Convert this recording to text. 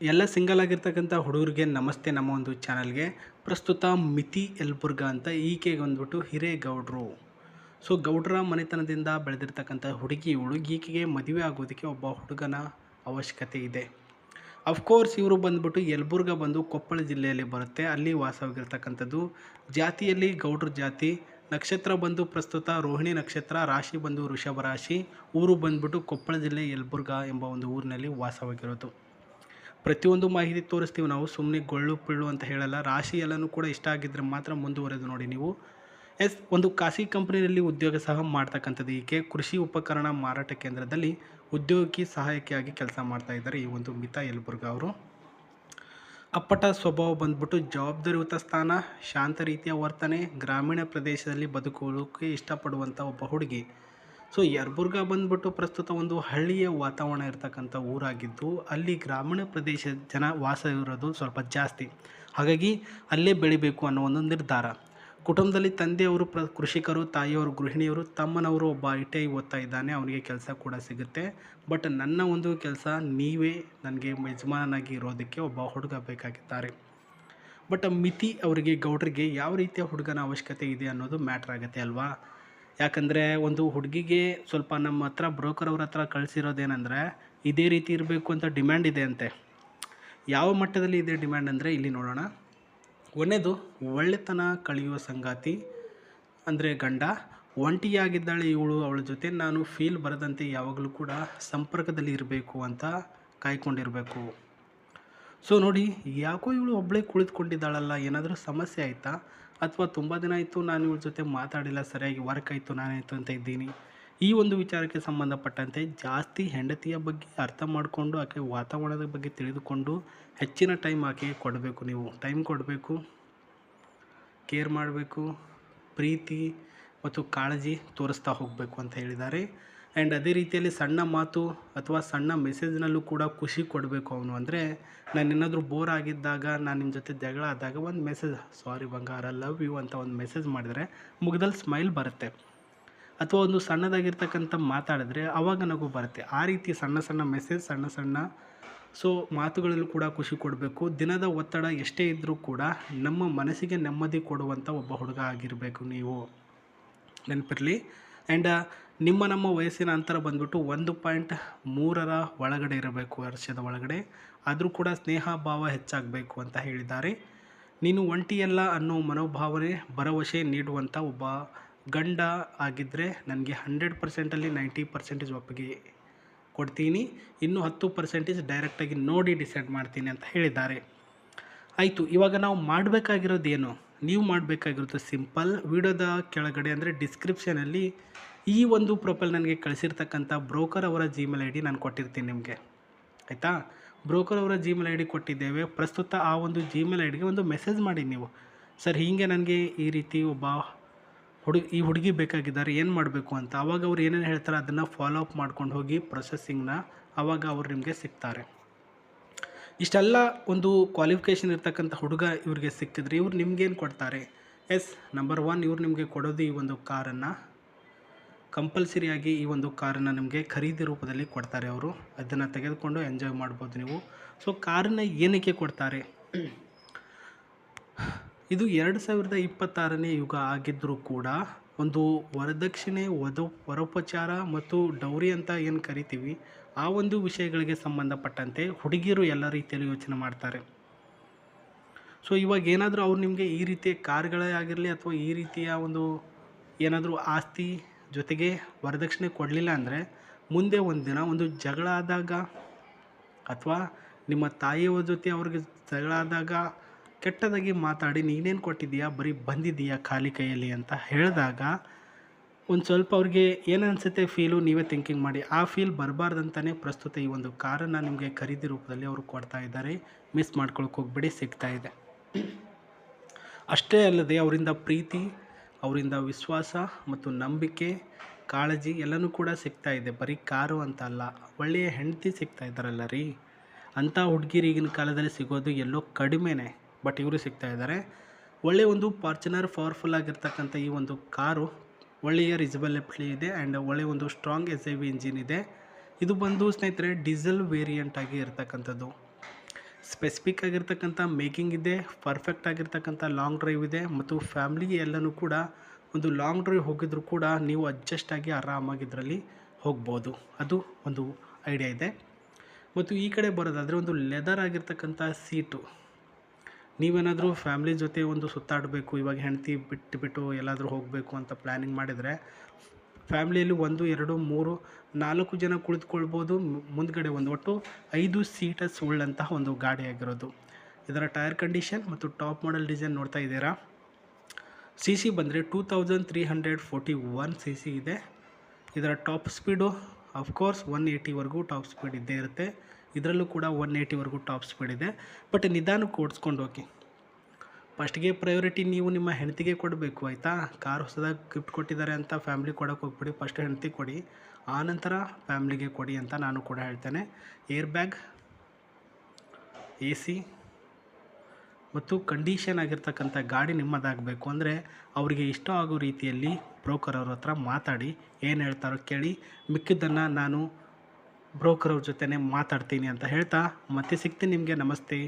ಎಲ್ಲ ಸಿಂಗಲ್ ಆಗಿರ್ತಕ್ಕಂಥ ಹುಡುಗರಿಗೆ ನಮಸ್ತೆ. ನಮ್ಮ ಒಂದು ಚಾನಲ್ಗೆ ಪ್ರಸ್ತುತ ಮಿತಿ ಯಲಬುರ್ಗಾ ಅಂತ ಈಕೆಗೆ ಬಂದ್ಬಿಟ್ಟು ಹಿರೇಗೌಡರು. ಸೊ ಗೌಡ್ರ ಮನೆತನದಿಂದ ಬೆಳೆದಿರ್ತಕ್ಕಂಥ ಹುಡುಗಿ ಇವಳು. ಈಕೆಗೆ ಮದುವೆ ಆಗೋದಕ್ಕೆ ಒಬ್ಬ ಹುಡುಗನ ಅವಶ್ಯಕತೆ ಇದೆ. ಅಫ್ಕೋರ್ಸ್ ಇವರು ಬಂದ್ಬಿಟ್ಟು ಯಲಬುರ್ಗಾ ಬಂದು ಕೊಪ್ಪಳ ಜಿಲ್ಲೆಯಲ್ಲಿ ಬರುತ್ತೆ. ಅಲ್ಲಿ ವಾಸವಾಗಿರ್ತಕ್ಕಂಥದ್ದು. ಜಾತಿಯಲ್ಲಿ ಗೌಡ್ರ ಜಾತಿ. ನಕ್ಷತ್ರ ಬಂದು ಪ್ರಸ್ತುತ ರೋಹಿಣಿ ನಕ್ಷತ್ರ. ರಾಶಿ ಬಂದು ವೃಷಭ ರಾಶಿ. ಊರು ಬಂದ್ಬಿಟ್ಟು ಕೊಪ್ಪಳ ಜಿಲ್ಲೆ ಯಲಬುರ್ಗಾ ಎಂಬ ಒಂದು ಊರಿನಲ್ಲಿ ವಾಸವಾಗಿರೋದು. ಪ್ರತಿಯೊಂದು ಮಾಹಿತಿ ತೋರಿಸ್ತೀವಿ ನಾವು, ಸುಮ್ಮನೆ ಗೊಳ್ಳು ಪಿಳ್ಳು ಅಂತ ಹೇಳಲ್ಲ. ರಾಶಿ ಎಲ್ಲನೂ ಕೂಡ ಇಷ್ಟ ಆಗಿದ್ದರೆ ಮಾತ್ರ ಮುಂದುವರೆದು ನೋಡಿ ನೀವು. ಒಂದು ಖಾಸಗಿ ಕಂಪನಿಯಲ್ಲಿ ಉದ್ಯೋಗ ಸಹ ಮಾಡ್ತಕ್ಕಂಥದ್ದು ಈಕೆ. ಕೃಷಿ ಉಪಕರಣ ಮಾರಾಟ ಕೇಂದ್ರದಲ್ಲಿ ಉದ್ಯೋಗಿ ಸಹಾಯಕಿಯಾಗಿ ಕೆಲಸ ಮಾಡ್ತಾ ಇದ್ದಾರೆ ಈ ಒಂದು ಮಿತಾ ಯಲಬುರ್ಗಾ ಅವರು. ಅಪ್ಪಟ ಸ್ವಭಾವ ಬಂದ್ಬಿಟ್ಟು ಜವಾಬ್ದಾರಿಯುತ ಸ್ಥಾನ, ಶಾಂತ ರೀತಿಯ ವರ್ತನೆ, ಗ್ರಾಮೀಣ ಪ್ರದೇಶದಲ್ಲಿ ಬದುಕೋಕೆ ಇಷ್ಟಪಡುವಂಥ ಒಬ್ಬ ಹುಡುಗಿ. ಸೊ ಯಲಬುರ್ಗಾ ಬಂದ್ಬಿಟ್ಟು ಪ್ರಸ್ತುತ ಒಂದು ಹಳ್ಳಿಯ ವಾತಾವರಣ ಇರ್ತಕ್ಕಂಥ ಊರಾಗಿದ್ದು, ಅಲ್ಲಿ ಗ್ರಾಮೀಣ ಪ್ರದೇಶ ಜನ ವಾಸ ಇರೋದು ಸ್ವಲ್ಪ ಜಾಸ್ತಿ. ಹಾಗಾಗಿ ಅಲ್ಲೇ ಬೆಳಿಬೇಕು ಅನ್ನೋ ಒಂದು ನಿರ್ಧಾರ. ಕುಟುಂಬದಲ್ಲಿ ತಂದೆಯವರು ಕೃಷಿಕರು, ತಾಯಿಯವರು ಗೃಹಿಣಿಯರು, ತಮ್ಮನವರು ಒಬ್ಬ ITI ಓದ್ತಾ ಇದ್ದಾನೆ, ಅವನಿಗೆ ಕೆಲಸ ಕೂಡ ಸಿಗುತ್ತೆ. ಬಟ್ ನನ್ನ ಒಂದು ಕೆಲಸ, ನೀವೇ ನನಗೆ ಯಜಮಾನನಾಗಿ ಇರೋದಕ್ಕೆ ಒಬ್ಬ ಹುಡುಗ ಬೇಕಾಗಿದ್ದಾರೆ. ಬಟ್ ಮಿತಿ ಅವರಿಗೆ, ಗೌಡ್ರಿಗೆ ಯಾವ ರೀತಿಯ ಹುಡುಗನ ಅವಶ್ಯಕತೆ ಇದೆ ಅನ್ನೋದು ಮ್ಯಾಟ್ರ್ ಆಗುತ್ತೆ ಅಲ್ವಾ. ಯಾಕಂದರೆ ಒಂದು ಹುಡುಗಿಗೆ ಸ್ವಲ್ಪ ನಮ್ಮ ಹತ್ರ ಬ್ರೋಕರ್ ಅವ್ರ ಹತ್ರ ಕಳಿಸಿರೋದೇನೆಂದರೆ ಇದೇ ರೀತಿ ಇರಬೇಕು ಅಂತ ಡಿಮ್ಯಾಂಡ್ ಇದೆ ಅಂತೆ. ಯಾವ ಮಟ್ಟದಲ್ಲಿ ಇದೆ ಡಿಮ್ಯಾಂಡ್ ಅಂದರೆ ಇಲ್ಲಿ ನೋಡೋಣ. ಒಂದನೇದು, ಒಳ್ಳೆತನ ಕಳೆಯುವ ಸಂಗಾತಿ ಅಂದರೆ ಗಂಡ. ಒಂಟಿಯಾಗಿದ್ದಾಳೆ ಇವಳು, ಅವಳ ಜೊತೆ ನಾನು ಫೀಲ್ ಬರದಂತೆ ಯಾವಾಗಲೂ ಕೂಡ ಸಂಪರ್ಕದಲ್ಲಿ ಇರಬೇಕು ಅಂತ ಕಾಯ್ಕೊಂಡಿರಬೇಕು. ಸೊ ನೋಡಿ, ಯಾಕೋ ಇವಳು ಒಬ್ಬಳೇ ಕುಳಿತುಕೊಂಡಿದ್ದಾಳಲ್ಲ, ಏನಾದರೂ ಸಮಸ್ಯೆ ಆಯಿತಾ? ಅಥವಾ ತುಂಬ ದಿನ ಆಯಿತು ನಾನು ಇವಳ ಜೊತೆ ಮಾತಾಡಿಲ್ಲ, ಸರಿಯಾಗಿ ವರ್ಕ್ ಆಯಿತು ನಾನಾಯಿತು ಅಂತ ಇದ್ದೀನಿ. ಈ ಒಂದು ವಿಚಾರಕ್ಕೆ ಸಂಬಂಧಪಟ್ಟಂತೆ ಜಾಸ್ತಿ ಹೆಂಡತಿಯ ಬಗ್ಗೆ ಅರ್ಥ ಮಾಡಿಕೊಂಡು, ಆಕೆ ವಾತಾವರಣದ ಬಗ್ಗೆ ತಿಳಿದುಕೊಂಡು ಹೆಚ್ಚಿನ ಟೈಮ್ ಆಕೆಗೆ ಕೊಡಬೇಕು. ನೀವು ಟೈಮ್ ಕೊಡಬೇಕು, ಕೇರ್ ಮಾಡಬೇಕು, ಪ್ರೀತಿ ಮತ್ತು ಕಾಳಜಿ ತೋರಿಸ್ತಾ ಹೋಗಬೇಕು ಅಂತ ಹೇಳಿದ್ದಾರೆ. ಆ್ಯಂಡ್ ಅದೇ ರೀತಿಯಲ್ಲಿ ಸಣ್ಣ ಮಾತು ಅಥವಾ ಸಣ್ಣ ಮೆಸೇಜ್ನಲ್ಲೂ ಕೂಡ ಖುಷಿ ಕೊಡಬೇಕು ಅವನು. ಅಂದರೆ ನಾನು ಏನಾದರೂ ಬೋರ್ ಆಗಿದ್ದಾಗ, ನಾನು ನಿಮ್ಮ ಜೊತೆ ಜಗಳ ಆದಾಗ ಒಂದು ಮೆಸೇಜ್, ಸಾರಿ ಬಂಗಾರ, ಲವ್ ಯು ಅಂತ ಒಂದು ಮೆಸೇಜ್ ಮಾಡಿದರೆ ಮುಖದಲ್ಲಿ ಸ್ಮೈಲ್ ಬರುತ್ತೆ. ಅಥವಾ ಒಂದು ಸಣ್ಣದಾಗಿರ್ತಕ್ಕಂಥ ಮಾತಾಡಿದ್ರೆ ಆವಾಗ ನಗು ಬರುತ್ತೆ. ಆ ರೀತಿ ಸಣ್ಣ ಸಣ್ಣ ಮೆಸೇಜ್, ಸಣ್ಣ ಸಣ್ಣ ಮಾತುಗಳಲ್ಲೂ ಕೂಡ ಖುಷಿ ಕೊಡಬೇಕು. ದಿನದ ಒತ್ತಡ ಎಷ್ಟೇ ಇದ್ದರೂ ಕೂಡ ನಮ್ಮ ಮನಸ್ಸಿಗೆ ನೆಮ್ಮದಿ ಕೊಡುವಂಥ ಒಬ್ಬ ಹುಡುಗ ಆಗಿರಬೇಕು ನೀವು, ನೆನಪಿರಲಿ. ಆ್ಯಂಡ್ ನಮ್ಮ ವಯಸ್ಸಿನ ಅಂತರ ಬಂದ್ಬಿಟ್ಟು 1.3ರ ಒಳಗಡೆ ಇರಬೇಕು, ವರ್ಷದ ಒಳಗಡೆ. ಆದರೂ ಕೂಡ ಸ್ನೇಹ ಭಾವ ಹೆಚ್ಚಾಗಬೇಕು ಅಂತ ಹೇಳಿದ್ದಾರೆ. ನೀನು ಒಂಟಿಯಲ್ಲ ಅನ್ನೋ ಮನೋಭಾವನೆ, ಭರವಸೆ ನೀಡುವಂಥ ಒಬ್ಬ ಗಂಡ ಆಗಿದ್ದರೆ ನನಗೆ 100%ಅಲ್ಲಿ 90% ಒಪ್ಪಿಗೆ ಕೊಡ್ತೀನಿ, ಇನ್ನೂ 10% ಡೈರೆಕ್ಟಾಗಿ ನೋಡಿ ಡಿಸೈಡ್ ಮಾಡ್ತೀನಿ ಅಂತ ಹೇಳಿದ್ದಾರೆ. ಆಯಿತು, ಇವಾಗ ನಾವು ಮಾಡಬೇಕಾಗಿರೋದೇನು? ನೀವು ಮಾಡಬೇಕಾಗಿರೋದು ಸಿಂಪಲ್. ವಿಡಿಯೋದ ಕೆಳಗಡೆ ಅಂದರೆ ಡಿಸ್ಕ್ರಿಪ್ಷನಲ್ಲಿ ಈ ಒಂದು ಪ್ರೊಫೈಲ್ ನನಗೆ ಕಳಿಸಿರ್ತಕ್ಕಂಥ ಬ್ರೋಕರ್ ಅವರ Gmail ID ನಾನು ಕೊಟ್ಟಿರ್ತೀನಿ ನಿಮಗೆ, ಆಯಿತಾ? ಬ್ರೋಕರ್ ಅವರ Gmail ID ಕೊಟ್ಟಿದ್ದೇವೆ. ಪ್ರಸ್ತುತ ಆ ಒಂದು Gmail IDಗೆ ಒಂದು ಮೆಸೇಜ್ ಮಾಡಿ ನೀವು, ಸರ್ ಹೀಗೆ ನನಗೆ ಈ ರೀತಿ ಒಬ್ಬ ಈ ಹುಡುಗಿ ಬೇಕಾಗಿದ್ದಾರೆ, ಏನು ಮಾಡಬೇಕು ಅಂತ. ಆವಾಗ ಅವ್ರು ಏನೇನು ಹೇಳ್ತಾರೆ ಅದನ್ನು ಫಾಲೋ ಅಪ್ ಮಾಡ್ಕೊಂಡು ಹೋಗಿ ಪ್ರೊಸೆಸಿಂಗ್ನ, ಆವಾಗ ಅವ್ರು ನಿಮಗೆ ಸಿಗ್ತಾರೆ. ಇಷ್ಟೆಲ್ಲ ಒಂದು ಕ್ವಾಲಿಫಿಕೇಷನ್ ಇರ್ತಕ್ಕಂಥ ಹುಡುಗ ಇವ್ರಿಗೆ ಸಿಕ್ಕಿದ್ರೆ ಇವ್ರು ನಿಮ್ಗೇನು ಕೊಡ್ತಾರೆ? ನಂಬರ್ 1, ಇವ್ರು ನಿಮಗೆ ಕೊಡೋದು ಈ ಒಂದು ಕಾರನ್ನು ಕಂಪಲ್ಸರಿಯಾಗಿ, ಈ ಒಂದು ಕಾರನ್ನು ನಿಮಗೆ ಖರೀದಿ ರೂಪದಲ್ಲಿ ಕೊಡ್ತಾರೆ ಅವರು. ಅದನ್ನು ತೆಗೆದುಕೊಂಡು ಎಂಜಾಯ್ ಮಾಡ್ಬೋದು ನೀವು. ಸೊ ಕಾರನ್ನು ಏನಕ್ಕೆ ಕೊಡ್ತಾರೆ? ಇದು 2026ನೇ ಯುಗ ಆಗಿದ್ದರೂ ಕೂಡ ಒಂದು ವರದಕ್ಷಿಣೆ, ವರೋಪಚಾರ ಮತ್ತು ಡೌರಿ ಅಂತ ಏನು ಕರಿತೀವಿ, ಆ ಒಂದು ವಿಷಯಗಳಿಗೆ ಸಂಬಂಧಪಟ್ಟಂತೆ ಹುಡುಗಿಯರು ಎಲ್ಲ ರೀತಿಯಲ್ಲಿ ಯೋಚನೆ ಮಾಡ್ತಾರೆ. ಸೊ ಇವಾಗ ಏನಾದರೂ ಅವ್ರು ನಿಮಗೆ ಈ ರೀತಿಯ ಕಾರ್ಗಳೇ ಆಗಿರಲಿ ಅಥವಾ ಈ ರೀತಿಯ ಒಂದು ಏನಾದರೂ ಆಸ್ತಿ ಜೊತೆಗೆ ವರದಕ್ಷಿಣೆ ಕೊಡಲಿಲ್ಲ ಅಂದರೆ, ಮುಂದೆ ಒಂದು ದಿನ ಒಂದು ಜಗಳ ಆದಾಗ ಅಥವಾ ನಿಮ್ಮ ತಾಯಿಯವ್ರ ಜೊತೆ ಅವ್ರಿಗೆ ಜಗಳ ಆದಾಗ ಕೆಟ್ಟದಾಗಿ ಮಾತಾಡಿ ನೀನೇನು ಕೊಟ್ಟಿದ್ದೀಯಾ, ಬರೀ ಬಂದಿದ್ದೀಯಾ ಖಾಲಿ ಕೈಯಲ್ಲಿ ಅಂತ ಹೇಳಿದಾಗ ಒಂದು ಸ್ವಲ್ಪ ಅವ್ರಿಗೆ ಏನು ಅನಿಸುತ್ತೆ ಫೀಲು, ನೀವೇ ಥಿಂಕಿಂಗ್ ಮಾಡಿ. ಆ ಫೀಲ್ ಬರಬಾರ್ದಂತಲೇ ಪ್ರಸ್ತುತ ಈ ಒಂದು ಕಾರನ್ನು ನಿಮಗೆ ಖರೀದಿ ರೂಪದಲ್ಲಿ ಅವರು ಕೊಡ್ತಾ ಇದ್ದಾರೆ. ಮಿಸ್ ಮಾಡ್ಕೊಳಕ್ಕೆ ಹೋಗ್ಬೇಡಿ, ಸಿಗ್ತಾ ಇದೆ. ಅಷ್ಟೇ ಅಲ್ಲದೆ ಅವರಿಂದ ಪ್ರೀತಿ, ಅವರಿಂದ ವಿಶ್ವಾಸ ಮತ್ತು ನಂಬಿಕೆ, ಕಾಳಜಿ ಎಲ್ಲನೂ ಕೂಡ ಸಿಗ್ತಾ ಇದೆ. ಬರೀ ಕಾರು ಅಂತ ಅಲ್ಲ, ಒಳ್ಳೆಯ ಹೆಂಡತಿ ಸಿಗ್ತಾ ಇದ್ದಾರಲ್ಲ ರೀ, ಅಂಥ ಹುಡುಗಿರು ಈಗಿನ ಕಾಲದಲ್ಲಿ ಸಿಗೋದು ಎಲ್ಲೋ ಕಡಿಮೆನೇ. ಬಟ್ ಇವರು ಸಿಗ್ತಾ ಇದ್ದಾರೆ. ಒಳ್ಳೆಯ ಒಂದು ಫಾರ್ಚುನರ್ ಪವರ್ಫುಲ್ ಆಗಿರ್ತಕ್ಕಂಥ ಈ ಒಂದು ಕಾರು ಒಳ್ಳೆಯ ರಿಸಬಲಿಟಿ ಇದೆ ಆ್ಯಂಡ್ ಒಳ್ಳೆಯ ಒಂದು ಸ್ಟ್ರಾಂಗ್ SIV ಇಂಜಿನ್ ಇದೆ. ಇದು ಬಂದು ಸ್ನೇಹಿತರೆ ಡೀಸೆಲ್ ವೇರಿಯಂಟ್ ಆಗಿ ಇರ್ತಕ್ಕಂಥದ್ದು. ಸ್ಪೆಸಿಫಿಕ್ ಆಗಿರ್ತಕ್ಕಂಥ ಮೇಕಿಂಗ್ ಇದೆ, ಪರ್ಫೆಕ್ಟ್ ಆಗಿರ್ತಕ್ಕಂಥ ಲಾಂಗ್ ಡ್ರೈವ್ ಇದೆ ಮತ್ತು ಫ್ಯಾಮ್ಲಿ ಎಲ್ಲನೂ ಕೂಡ ಒಂದು ಲಾಂಗ್ ಡ್ರೈವ್ ಹೋಗಿದ್ರು ಕೂಡ ನೀವು ಅಡ್ಜಸ್ಟ್ ಆಗಿ ಆರಾಮಾಗಿ ಇದರಲ್ಲಿ ಹೋಗ್ಬೋದು. ಅದು ಒಂದು ಐಡಿಯಾ ಇದೆ. ಮತ್ತು ಈ ಕಡೆ ಬರೋದಾದರೆ ಒಂದು ಲೆದರ್ ಆಗಿರ್ತಕ್ಕಂಥ ಸೀಟು. ನೀವೇನಾದರೂ ಫ್ಯಾಮ್ಲಿ ಜೊತೆ ಒಂದು ಸುತ್ತಾಡಬೇಕು, ಇವಾಗ ಹೆಂಡತಿ ಬಿಟ್ಟು ಎಲ್ಲಾದರೂ ಹೋಗಬೇಕು ಅಂತ ಪ್ಲ್ಯಾನಿಂಗ್ ಮಾಡಿದರೆ ಫ್ಯಾಮ್ಲಿಯಲ್ಲಿ 1, 2, 3, 4 ಜನ ಕುಳಿತುಕೊಳ್ಬೋದು. ಮುಂದ್ಗಡೆ ಒಂದು ಒಟ್ಟು 5 ಸೀಟರ್ಸ್ ಉಳ್ಳಂತಹ ಒಂದು ಗಾಡಿಯಾಗಿರೋದು. ಇದರ ಟೈರ್ ಕಂಡೀಷನ್ ಮತ್ತು ಟಾಪ್ ಮಾಡೆಲ್ ಡಿಸೈನ್ ನೋಡ್ತಾ ಇದ್ದೀರಾ. ಸಿ ಸಿ ಬಂದರೆ 2341 ಸಿ ಸಿ ಇದೆ. ಇದರ ಟಾಪ್ ಸ್ಪೀಡು ಅಫ್ಕೋರ್ಸ್ 180ವರೆಗೂ ಟಾಪ್ ಸ್ಪೀಡ್ ಇದ್ದೇ ಇರುತ್ತೆ. ಇದರಲ್ಲೂ ಕೂಡ 180ವರೆಗೂ ಟಾಪ್ ಸ್ಪೀಡ್ ಇದೆ. ಬಟ್ ನಿಧಾನಕ್ಕೆ ಓಡಿಸ್ಕೊಂಡು ಹೋಗಿ. ಫಸ್ಟ್ಗೆ ಪ್ರಯಾರಿಟಿ ನೀವು ನಿಮ್ಮ ಹೆಂಡತಿಗೆ ಕೊಡಬೇಕು, ಆಯಿತಾ. ಕಾರ್ ಹೊಸದಾಗಿ ಗಿಫ್ಟ್ ಕೊಟ್ಟಿದ್ದಾರೆ ಅಂತ ಫ್ಯಾಮ್ಲಿ ಕೊಡೋಕೆ ಹೋಗ್ಬಿಡಿ. ಫಸ್ಟ್ ಹೆಂಡತಿ ಕೊಡಿ, ಆನಂತರ ಫ್ಯಾಮ್ಲಿಗೆ ಕೊಡಿ ಅಂತ ನಾನು ಕೂಡ ಹೇಳ್ತೇನೆ. ಏರ್ ಬ್ಯಾಗ್, ಎ ಸಿ ಮತ್ತು ಕಂಡೀಷನ್ ಆಗಿರ್ತಕ್ಕಂಥ ಗಾಡಿ ನಿಮ್ಮದಾಗಬೇಕು ಅಂದರೆ ಅವರಿಗೆ ಇಷ್ಟ ಆಗೋ ರೀತಿಯಲ್ಲಿ ಬ್ರೋಕರ್ ಅವ್ರ ಹತ್ರ ಮಾತಾಡಿ ಏನು ಹೇಳ್ತಾರೋ ಕೇಳಿ. ಮಿಕ್ಕಿದ್ದನ್ನು ನಾನು ಬ್ರೋಕರ್ ಅವ್ರ ಜೊತೆನೇ ಮಾತಾಡ್ತೀನಿ ಅಂತ ಹೇಳ್ತಾ ಮತ್ತೆ ಸಿಗ್ತೀನಿ ನಿಮಗೆ. ನಮಸ್ತೆ.